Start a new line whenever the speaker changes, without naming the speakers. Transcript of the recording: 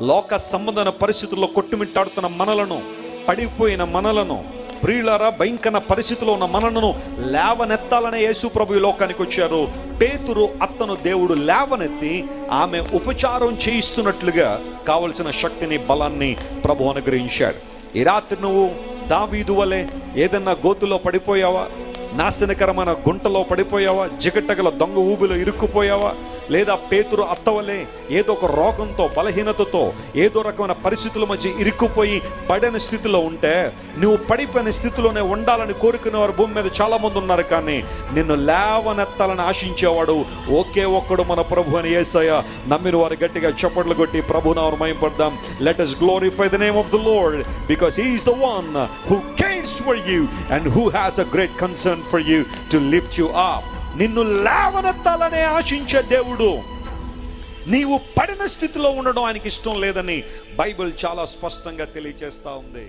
లోక సంబంధన పరిస్థితుల్లో కొట్టుమిట్టాడుతున్న మనలను, పడిపోయిన మనలను, ప్రియులారా భయంకర పరిస్థితిలో ఉన్న మనలను లేవనెత్తాలనే యేసు ప్రభు ఈ లోకానికి వచ్చారు. పేతురు అత్తను దేవుడు లేవనెత్తి ఆమె ఉపచారం చేయిస్తున్నట్లుగా కావలసిన శక్తిని, బలాన్ని ప్రభు అనుగ్రహించాడు. ఈ రాత్రి నువ్వు దావీదు వలె ఏదన్నా గోతులో పడిపోయావా, నాశనకరమైన గుంటలో పడిపోయావా, జిగటగల దొంగ ఊబిలో ఇరుక్కుపోయావా, లేదా పేతురు అత్తవలే ఏదో ఒక రోగంతో, బలహీనతతో, ఏదో రకమైన పరిస్థితుల మధ్య ఇరుక్కుపోయి పడిన స్థితిలో ఉంటే, నువ్వు పడిపోయిన స్థితిలోనే ఉండాలని కోరుకునే వారు భూమి మీద చాలా మంది ఉన్నారు. కానీ నిన్ను లేవనెత్తాలని ఆశించేవాడు ఒకే ఒక్కడు, మన ప్రభు అని యేసయ్య. నమ్మిన వారు గట్టిగా చప్పట్లు కొట్టి ప్రభునామమున మహిమపడదాం. Let us glorify the name of the Lord, because he is the one who cares for you and who has a great concern for you to lift you up. నిన్ను లేవనెత్తాలనే ఆశించే దేవుడు. నీవు పడిన స్థితిలో ఉండడం ఆయనకి ఇష్టం లేదని బైబిల్ చాలా స్పష్టంగా తెలియజేస్తా ఉంది.